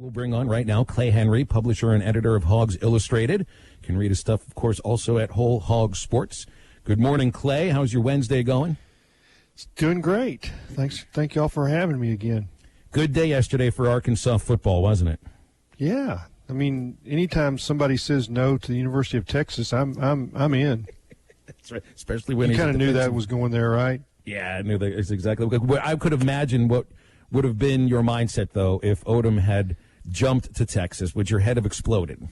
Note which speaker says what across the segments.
Speaker 1: We'll bring on right now Clay Henry, publisher and editor of Hawgs Illustrated. You can read his stuff, of course, also at Whole Hog Sports. Good morning, Clay. How's your Wednesday going?
Speaker 2: It's doing great. Thank you all for having me again.
Speaker 1: Good day yesterday for Arkansas football, wasn't it?
Speaker 2: Yeah. I mean, anytime somebody says no to the University of Texas, I'm in.
Speaker 1: That's right. Especially when
Speaker 2: you kind of knew that was going there, right?
Speaker 1: Yeah, I knew that. It's exactly what I could imagine. What would have been your mindset, though, if Odom had jumped to Texas? Would your head have exploded?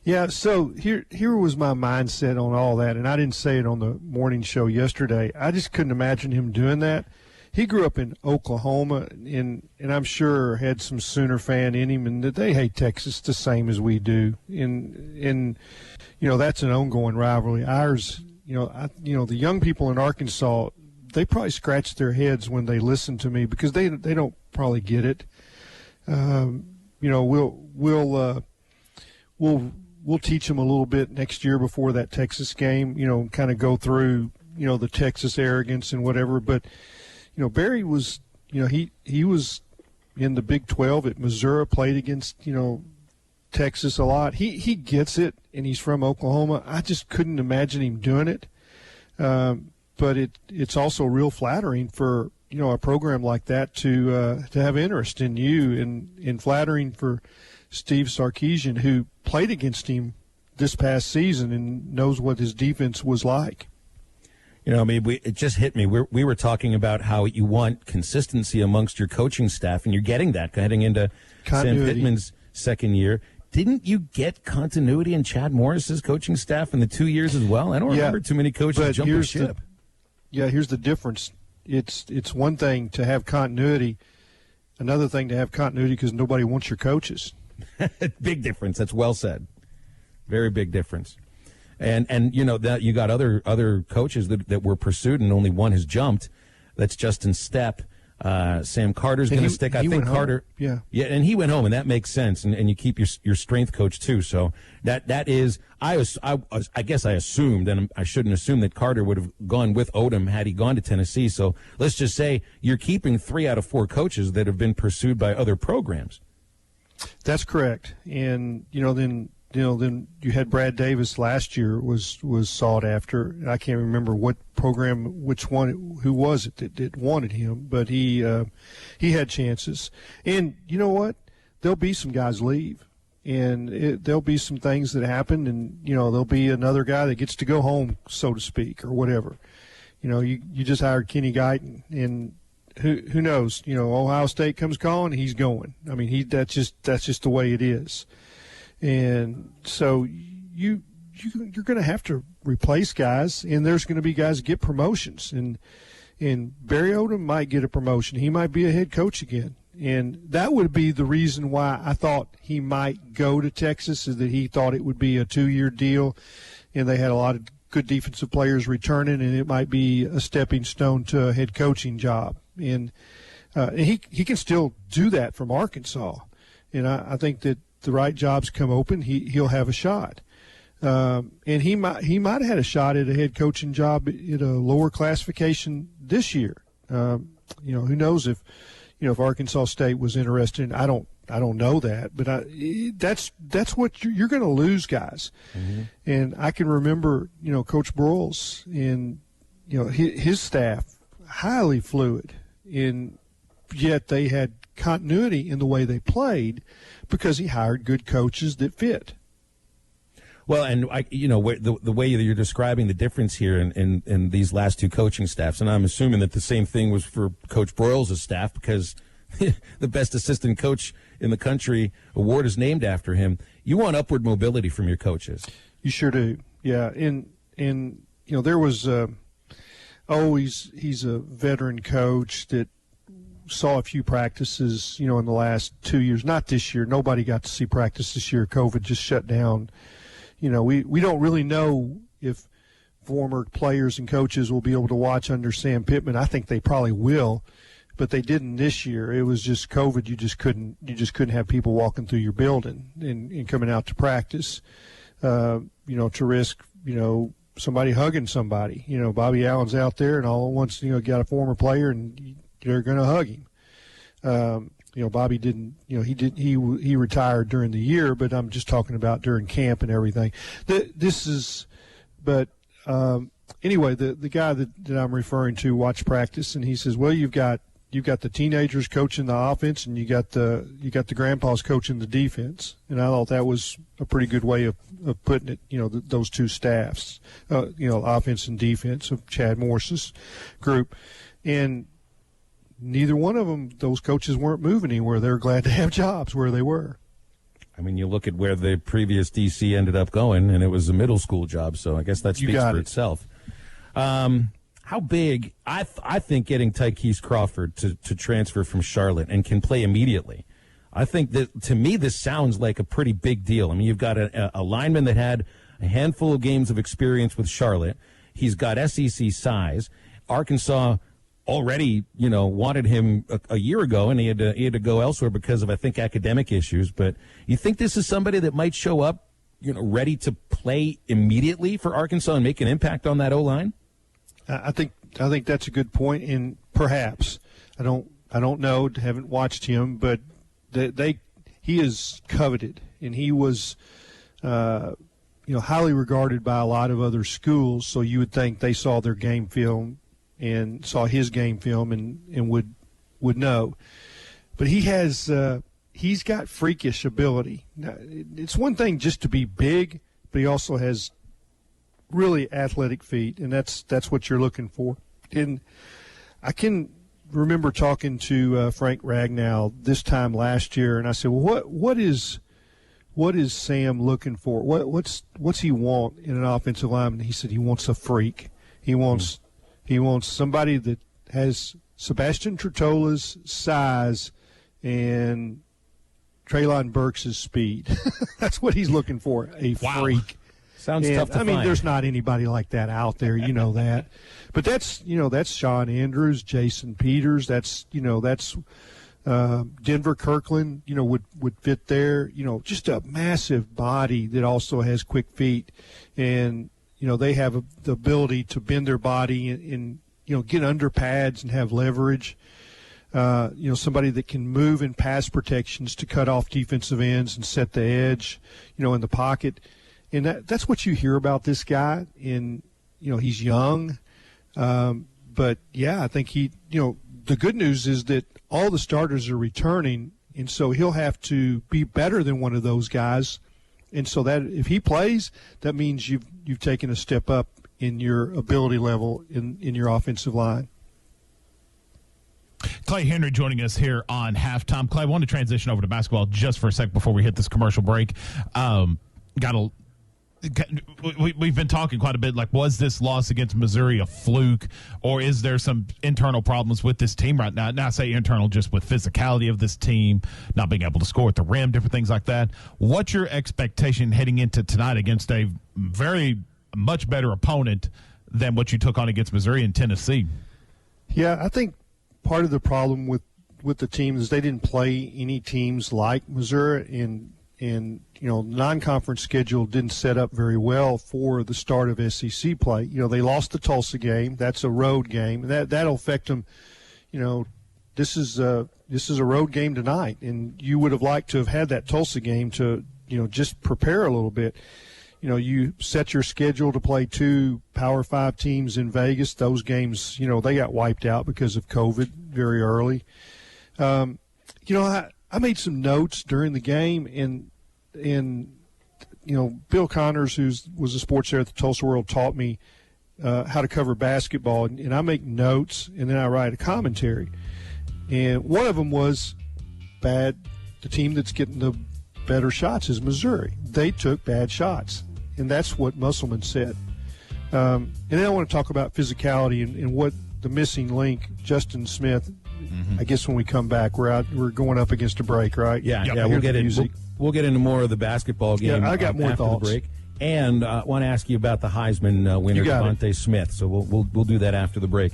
Speaker 2: Yeah, so here was my mindset on all that, and I didn't say it on the morning show yesterday. I just couldn't imagine him doing that. He grew up in Oklahoma, and I'm sure had some Sooner fan in him, and that they hate Texas the same as we do. And that's an ongoing rivalry. Ours, the young people in Arkansas, they probably scratch their heads when they listen to me because they don't probably get it. We'll teach them a little bit next year before that Texas game, kind of go through, the Texas arrogance and whatever. But, Barry was, he was in the Big 12 at Missouri, played against, Texas a lot. He gets it, and he's from Oklahoma. I just couldn't imagine him doing it. But it's also real flattering for, a program like that to have interest in you, and flattering for Steve Sarkisian, who played against him this past season and knows what his defense was like.
Speaker 1: It just hit me. We were talking about how you want consistency amongst your coaching staff, and you're getting that heading into
Speaker 2: continuity.
Speaker 1: Sam Pittman's second year. Didn't you get continuity in Chad Morris's coaching staff in the 2 years as well? I don't remember too many coaches jumping ship.
Speaker 2: Here's the difference. It's one thing to have continuity, another thing to have continuity because nobody wants your coaches.
Speaker 1: Big difference. That's well said. Very big difference. And that you got other coaches that were pursued and only one has jumped. That's Justin Stepp. Sam Carter's going to stick. I think Carter.
Speaker 2: Home.
Speaker 1: Yeah, and he went home, and that makes sense. And you keep your strength coach too. So that is. I guess I assumed, and I shouldn't assume that Carter would have gone with Odom had he gone to Tennessee. So let's just say you're keeping 3 out of 4 coaches that have been pursued by other programs.
Speaker 2: That's correct. And then you had Brad Davis last year was sought after. I can't remember what program, who was it that wanted him, but he had chances. And you know what? There'll be some guys leave, and there'll be some things that happen, and there'll be another guy that gets to go home, so to speak, or whatever. You just hired Kenny Guyton, and who knows? Ohio State comes calling, he's going. I mean, that's just the way it is. And so you're going to have to replace guys, and there's going to be guys that get promotions. And Barry Odom might get a promotion. He might be a head coach again. And that would be the reason why I thought he might go to Texas, is that he thought it would be a 2-year deal, and they had a lot of good defensive players returning, and it might be a stepping stone to a head coaching job. And he can still do that from Arkansas. And I think that the right jobs come open, he'll have a shot. And he might have had a shot at a head coaching job at a lower classification this year. Who knows if Arkansas State was interested. I don't know that, but that's what you're going to lose guys. Mm-hmm. And I can remember, Coach Broyles and his staff, highly fluid, and yet they had continuity in the way they played because he hired good coaches that fit.
Speaker 1: Well, and the way that you're describing the difference here in these last 2 coaching staffs, and I'm assuming that the same thing was for Coach Broyles' staff, because the best assistant coach in the country award is named after him. You want upward mobility from your coaches.
Speaker 2: You sure do. Yeah. And there was he's a veteran coach that saw a few practices, in the last 2 years. Not this year. Nobody got to see practice this year. COVID just shut down. We don't really know if former players and coaches will be able to watch under Sam Pittman. I think they probably will, but they didn't this year. It was just COVID. You just couldn't have people walking through your building and coming out to practice. To risk, somebody hugging somebody. Bobby Allen's out there, and all at once, got a former player, and they're going to hug him. Bobby didn't, he retired during the year, but I'm just talking about during camp and everything. Anyway, the guy that I'm referring to watched practice, and he says, well, you've got the teenagers coaching the offense, and you got the grandpas coaching the defense. And I thought that was a pretty good way of putting it. Those two staffs, offense and defense of Chad Morris's group, and neither one of them, those coaches weren't moving anywhere. They were glad to have jobs where they were.
Speaker 1: I mean, you look at where the previous DC ended up going, and it was a middle school job. So I guess that speaks for itself. How big? I think getting Tykees Crawford to transfer from Charlotte and can play immediately. I think that, to me, this sounds like a pretty big deal. I mean, you've got a lineman that had a handful of games of experience with Charlotte. He's got SEC size. Arkansas already, wanted him a year ago, and he had to go elsewhere because of, I think, academic issues. But you think this is somebody that might show up, ready to play immediately for Arkansas and make an impact on that O-line?
Speaker 2: I think that's a good point, and perhaps I don't know, haven't watched him, but he is coveted, and he was highly regarded by a lot of other schools. So you would think they saw their game film and saw his game film and would know. But he's got freakish ability. Now, it's one thing just to be big, but he also has really athletic feet, and that's what you're looking for. And I can remember talking to Frank Ragnow this time last year, and I said, well, what is Sam looking for? What's he want in an offensive lineman? He said he wants a freak. He wants somebody that has Sebastian Trotola's size and Traylon Burks' speed. That's what he's looking for, a freak.
Speaker 1: Sounds tough to find.
Speaker 2: There's not anybody like that out there, that. But that's Sean Andrews, Jason Peters. That's Denver Kirkland, would fit there. Just a massive body that also has quick feet. And, they have the ability to bend their body and get under pads and have leverage. Somebody that can move in pass protections to cut off defensive ends and set the edge, in the pocket. And that's what you hear about this guy. And, he's young. But, yeah, I think the good news is that all the starters are returning, and so he'll have to be better than one of those guys. And so that if he plays, that means you've taken a step up in your ability level in your offensive line.
Speaker 3: Clay Henry joining us here on Halftime. Clay, I want to transition over to basketball just for a sec before we hit this commercial break. We've been talking quite a bit, like, was this loss against Missouri a fluke, or is there some internal problems with this team right now? Now I say internal just with physicality of this team, not being able to score at the rim, different things like that. What's your expectation heading into tonight against a very much better opponent than what you took on against Missouri and Tennessee?
Speaker 2: Yeah, I think part of the problem with the team is they didn't play any teams like Missouri, and non-conference schedule didn't set up very well for the start of SEC play. They lost the Tulsa game. That's a road game. That'll affect them. This is a road game tonight, and you would have liked to have had that Tulsa game to just prepare a little bit. You set your schedule to play 2 Power 5 teams in Vegas. Those games, they got wiped out because of COVID very early. I made some notes during the game, and Bill Connors, who was a sports editor at the Tulsa World, taught me how to cover basketball, and I make notes, and then I write a commentary. And one of them was the team that's getting the better shots is Missouri. They took bad shots, and that's what Musselman said. And then I want to talk about physicality and what the missing link, Justin Smith. I guess when we come back, we're going up against a break, right?
Speaker 1: Yeah, we'll get it. We'll get into more of the basketball game.
Speaker 2: Yeah, I got more
Speaker 1: after
Speaker 2: thoughts.
Speaker 1: The break, and I want to ask you about the Heisman winner, Devontae Smith. So we'll do that after the break.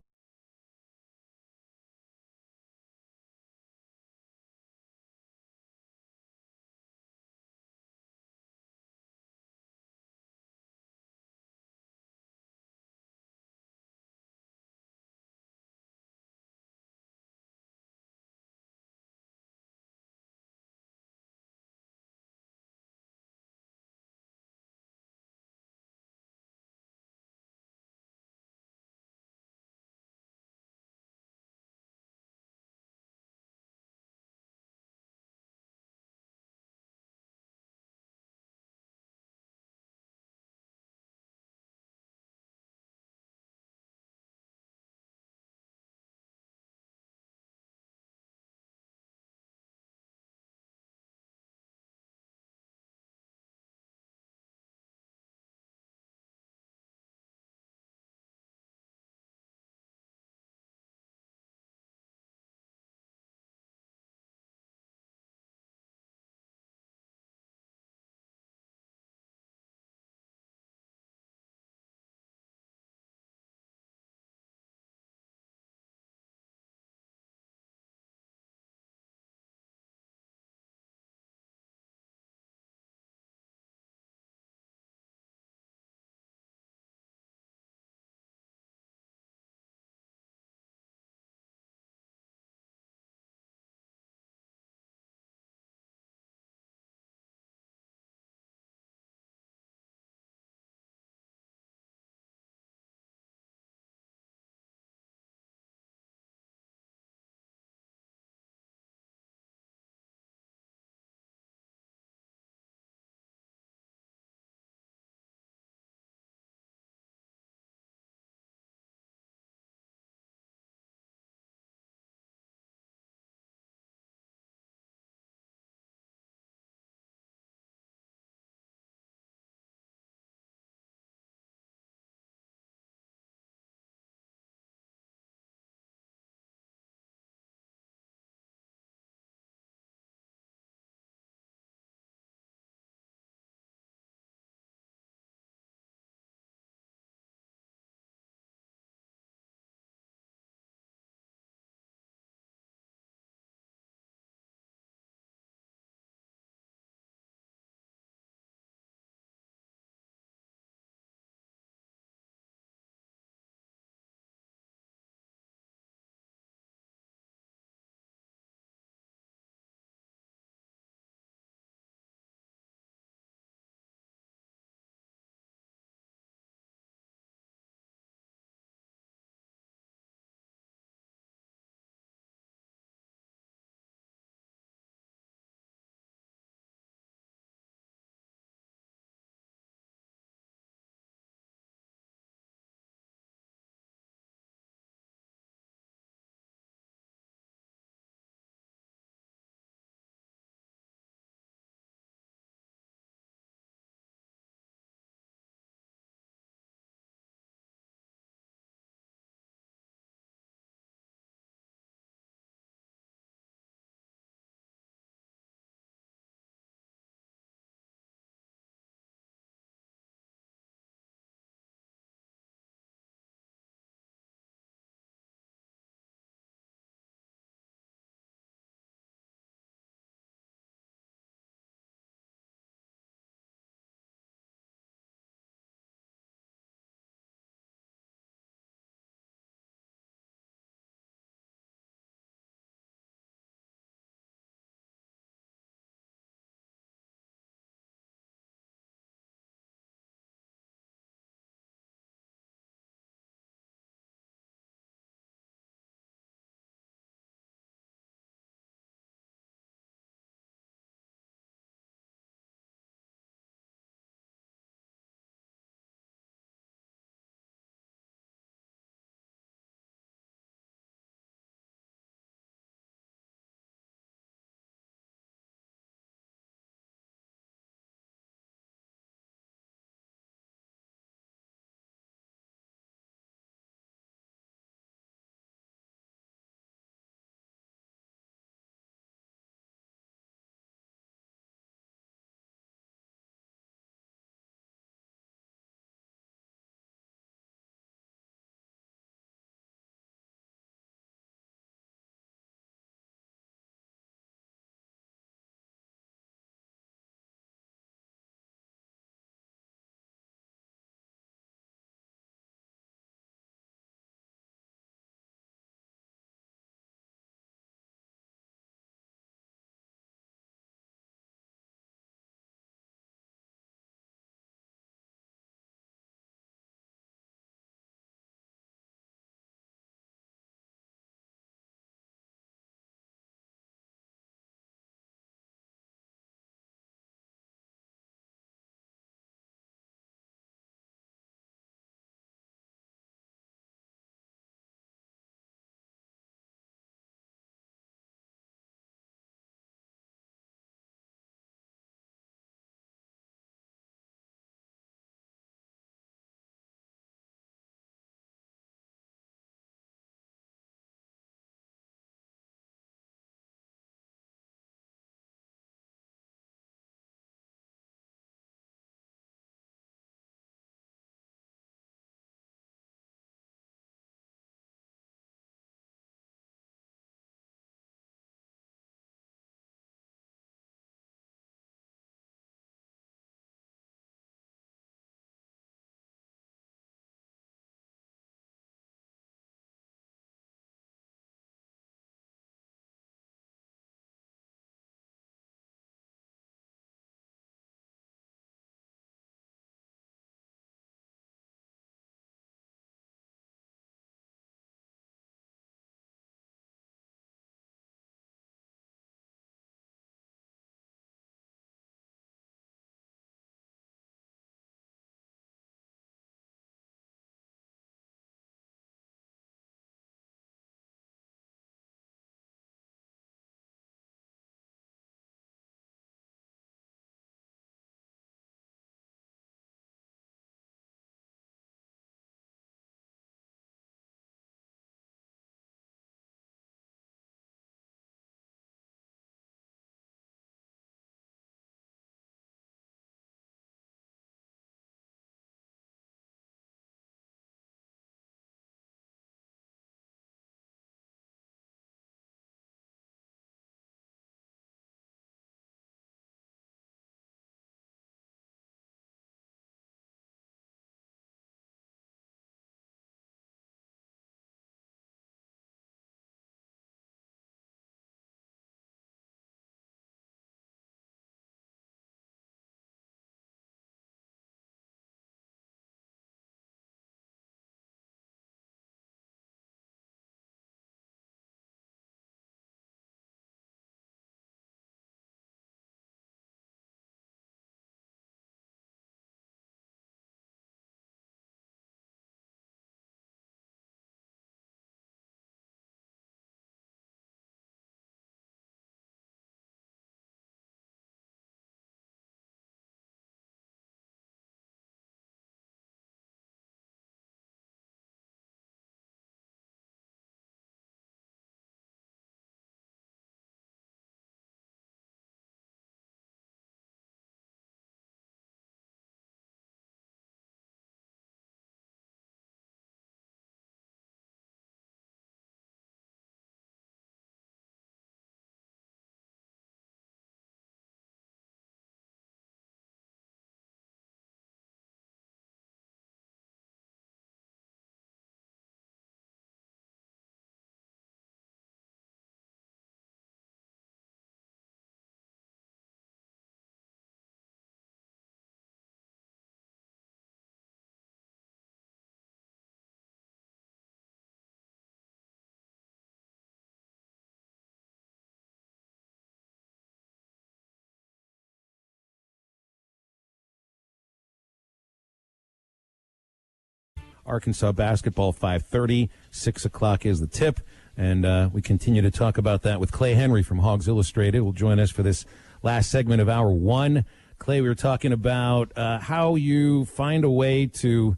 Speaker 1: Arkansas basketball, 5:30. 6 o'clock is the tip. And we continue to talk about that with Clay Henry from Hawgs Illustrated. Will join us for this last segment of Hour 1. Clay, we were talking about how you find a way to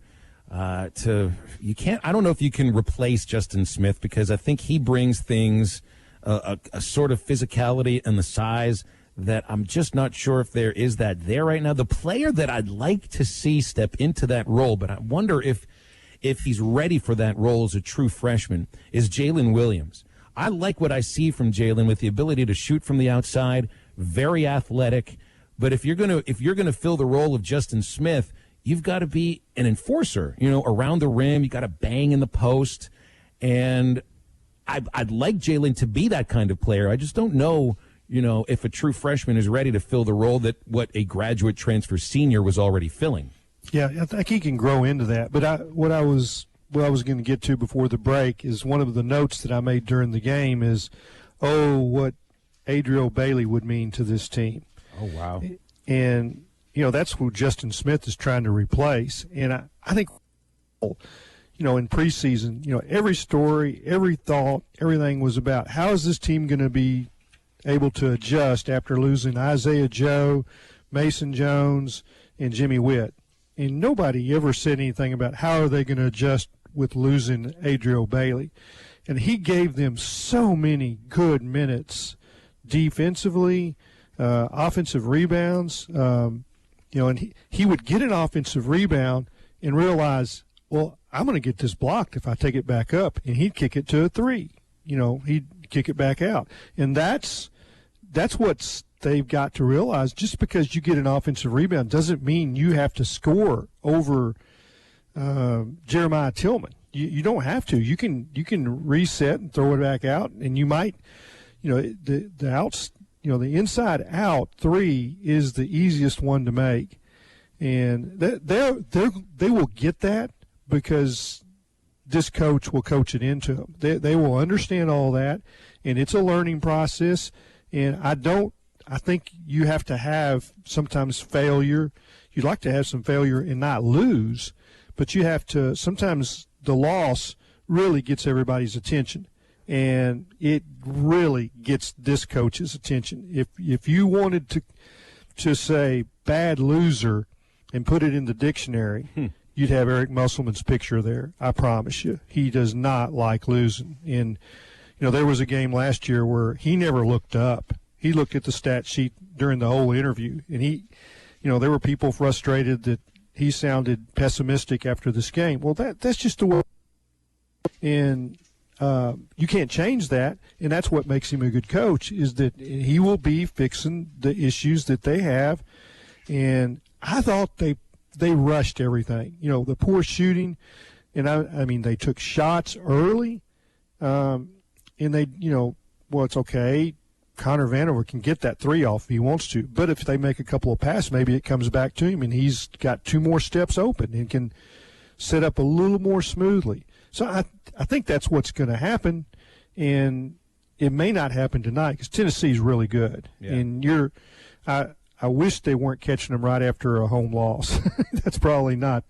Speaker 1: you can't. I don't know if you can replace Justin Smith, because I think he brings things, a sort of physicality and the size that I'm just not sure if there is that there right now. The player that I'd like to see step into that role, but I wonder if he's ready for that role as a true freshman, is Jaylin Williams. I like what I see from Jaylin with the ability to shoot from the outside, very athletic. But if you're gonna fill the role of Justin Smith, you've got to be an enforcer, around the rim. You got to bang in the post, and I'd like Jaylin to be that kind of player. I just don't know, if a true freshman is ready to fill the role that what a graduate transfer senior was already filling.
Speaker 2: Yeah, I think he can grow into that. But what I was going to get to before the break is one of the notes that I made during the game is, what Adriel Bailey would mean to this team.
Speaker 1: Oh, wow.
Speaker 2: And, that's who Justin Smith is trying to replace. And I think, in preseason, every story, every thought, everything was about how is this team going to be able to adjust after losing Isaiah Joe, Mason Jones, and Jimmy Witt. And nobody ever said anything about how are they going to adjust with losing Adriel Bailey. And he gave them so many good minutes defensively, offensive rebounds, and he would get an offensive rebound and realize, well, I'm going to get this blocked if I take it back up, and he'd kick it to a three. He'd kick it back out. And that's what they've got to realize. Just because you get an offensive rebound doesn't mean you have to score over Jeremiah Tillman. You don't have to. You can reset and throw it back out, and you might, the outs, the inside out three is the easiest one to make, and they will get that because this coach will coach it into them. They will understand all that, and it's a learning process. And I think you have to have sometimes failure. You'd like to have some failure and not lose, but you have to sometimes. The loss really gets everybody's attention, and it really gets this coach's attention. If you wanted to say bad loser and put it in the dictionary, you'd have Eric Musselman's picture there. I promise you. He does not like losing. And, there was a game last year where he never looked up. He looked at the stat sheet during the whole interview, and there were people frustrated that he sounded pessimistic after this game. Well, that's just the way. And you can't change that, and that's what makes him a good coach, is that he will be fixing the issues that they have. And I thought they rushed everything. The poor shooting, and I mean they took shots early, and they, it's okay. Connor Vanover can get that three off if he wants to. But if they make a couple of passes, maybe it comes back to him, and he's got two more steps open and can set up a little more smoothly. So I think that's what's going to happen, and it may not happen tonight because Tennessee's really good. Yeah. And I wish they weren't catching them right after a home loss. That's probably not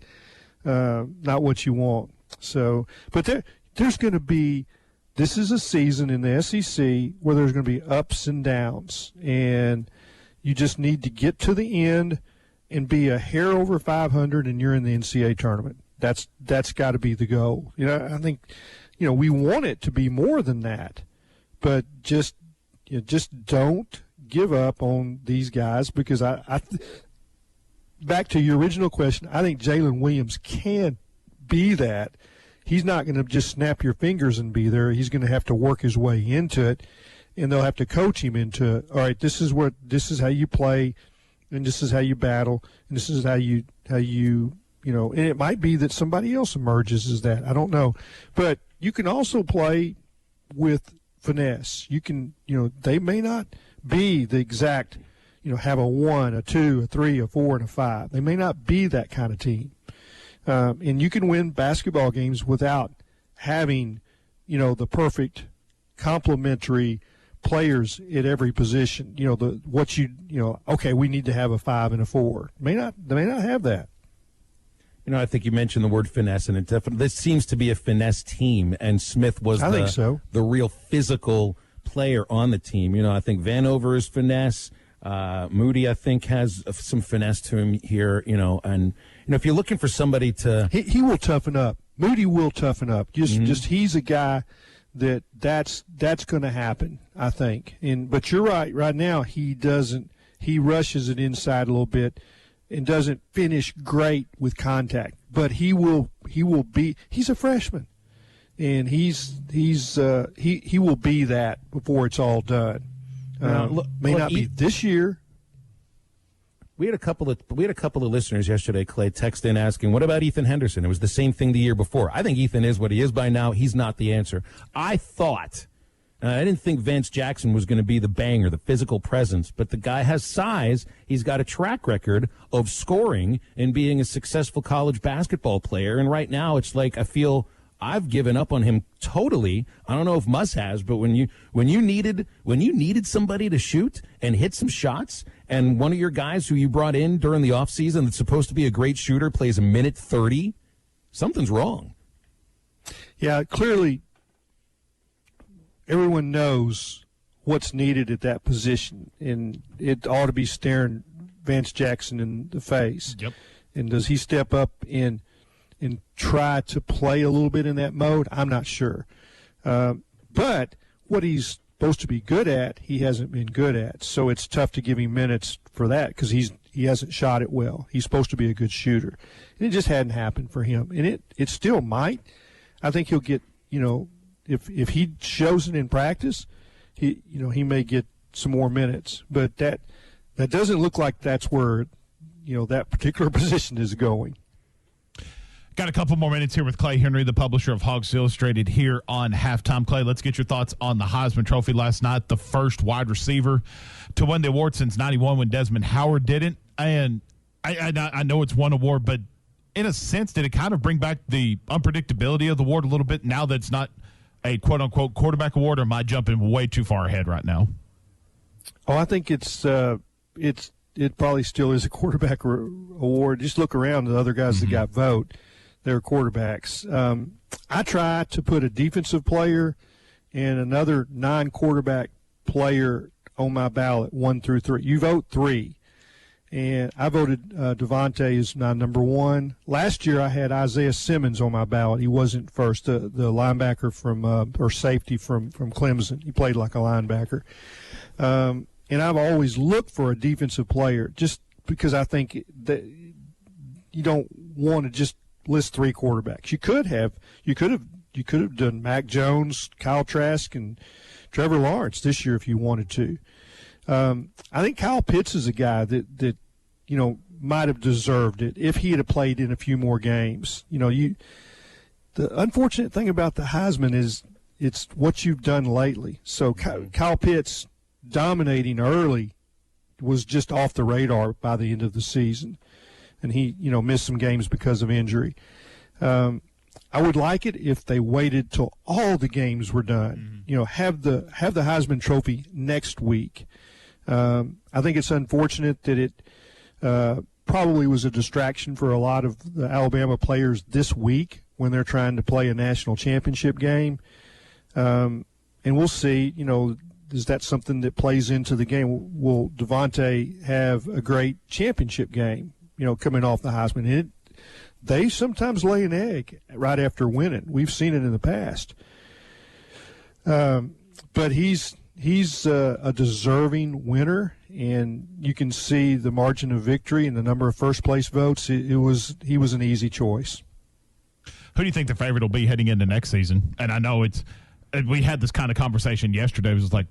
Speaker 2: what you want. So, but there's going to be. This is a season in the SEC where there's going to be ups and downs, and you just need to get to the end and be a hair over 500, and you're in the NCAA tournament. That's got to be the goal. I think, we want it to be more than that, but just don't give up on these guys, because back to your original question, I think Jaylin Williams can be that. He's not going to just snap your fingers and be there. He's going to have to work his way into it, and they'll have to coach him into, all right, this is how you play, and this is how you battle, and this is how you and it might be that somebody else emerges as that. I don't know. But you can also play with finesse. You can, they may not be the exact, have a 1, a 2, a 3, a 4, and a 5. They may not be that kind of team. And you can win basketball games without having, the perfect complementary players at every position. Okay, we need to have a 5 and a 4. They may not have that.
Speaker 1: I think you mentioned the word finesse, and this seems to be a finesse team, and Smith was the real physical player on the team. I think Vanover is finesse. Moody, I think, has some finesse to him here, and if you're looking for somebody to...
Speaker 2: He will toughen up. Moody will toughen up. Just he's a guy that's going to happen, I think. But you're right. Right now, he rushes it inside a little bit and doesn't finish great with contact. But he will be. He's a freshman, and he will be that before it's all done. May not be this year.
Speaker 1: We had a couple of listeners yesterday, Clay, text in asking, what about Ethan Henderson? It was the same thing the year before. I think Ethan is what he is by now. He's not the answer. I didn't think Vance Jackson was going to be the banger, the physical presence, but the guy has size. He's got a track record of scoring and being a successful college basketball player. And right now it's like I feel I've given up on him totally. I don't know if Muss has, but when you needed somebody to shoot and hit some shots, and one of your guys who you brought in during the offseason that's supposed to be a great shooter plays a minute 30, something's wrong.
Speaker 2: Yeah, clearly everyone knows what's needed at that position, and it ought to be staring Vance Jackson in the face.
Speaker 3: Yep.
Speaker 2: And does he step up and try to play a little bit in that mode? I'm not sure. But what he's supposed to be good at, he hasn't been good at. So it's tough to give him minutes for that because he hasn't shot it well. He's supposed to be a good shooter. And it just hadn't happened for him. And it still might. I think he'll get, if he shows it in practice, he may get some more minutes. But that doesn't look like that's where, that particular position is going.
Speaker 3: Got a couple more minutes here with Clay Henry, the publisher of Hawgs Illustrated, here on Halftime. Clay, let's get your thoughts on the Heisman Trophy last night, the first wide receiver to win the award since 91 when Desmond Howard didn't. And I know it's one award, but in a sense, did it kind of bring back the unpredictability of the award a little bit now that it's not a quote-unquote quarterback award, or am I jumping way too far ahead right now?
Speaker 2: Oh, I think it probably still is a quarterback award. Just look around the other guys that got vote. They're quarterbacks. I try to put a defensive player and another non-quarterback player on my ballot, 1 through 3. You vote 3. And I voted Devontae as my number 1. Last year I had Isaiah Simmons on my ballot. He wasn't first, the linebacker or safety from Clemson. He played like a linebacker. And I've always looked for a defensive player just because I think that you don't want to just list 3 quarterbacks. You could have done Mac Jones, Kyle Trask, and Trevor Lawrence this year if you wanted to. I think Kyle Pitts is a guy that might have deserved it if he had played in a few more games. The unfortunate thing about the Heisman is it's what you've done lately. So Kyle Pitts dominating early was just off the radar by the end of the season. And he, missed some games because of injury. I would like it if they waited till all the games were done. Have the Heisman Trophy next week. I think it's unfortunate that it probably was a distraction for a lot of the Alabama players this week when they're trying to play a national championship game. And we'll see, is that something that plays into the game? Will Devontae have a great championship game? Coming off the Heisman. They sometimes lay an egg right after winning. We've seen it in the past. But he's a deserving winner, and you can see the margin of victory and the number of first-place votes. He was an easy choice.
Speaker 3: Who do you think the favorite will be heading into next season? And I know we had this kind of conversation yesterday. It was like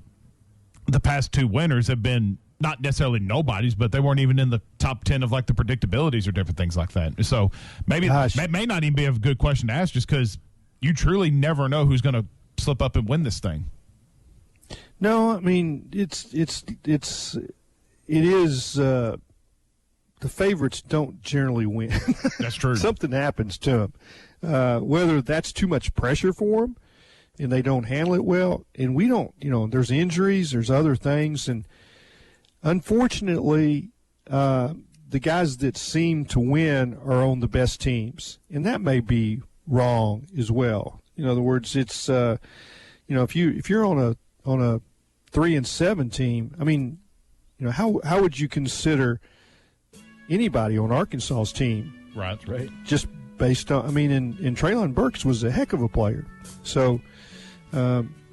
Speaker 3: the past 2 winners have been not necessarily nobodies, but they weren't even in the top 10 of like the predictabilities or different things like that. So maybe that may not even be a good question to ask, just because you truly never know who's going to slip up and win this thing.
Speaker 2: No, I mean it is the favorites don't generally win.
Speaker 3: That's true.
Speaker 2: Something happens to them, whether that's too much pressure for them and they don't handle it well, and we don't. There's injuries, there's other things, and unfortunately, the the guys that seem to win are on the best teams, and that may be wrong as well. In other words, it's if you're on a 3-7 team, I mean, how would you consider anybody on Arkansas's team?
Speaker 3: Right.
Speaker 2: Just based on, and Traylon Burks was a heck of a player. So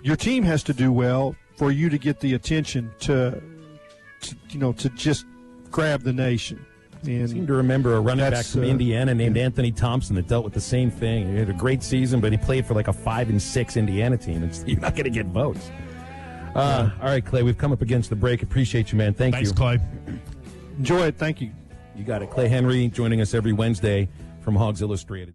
Speaker 2: your team has to do well for you to get the attention to just grab the nation. And
Speaker 1: I seem to remember a running back from Indiana named Anthony Thompson that dealt with the same thing. He had a great season, but he played for like a 5-6 Indiana team. You're not going to get votes. All right, Clay, we've come up against the break. Appreciate you, man. Thanks,
Speaker 3: you. Clay.
Speaker 2: Enjoy it. Thank you.
Speaker 1: You got it. Clay Henry joining us every Wednesday from Hawgs Illustrated.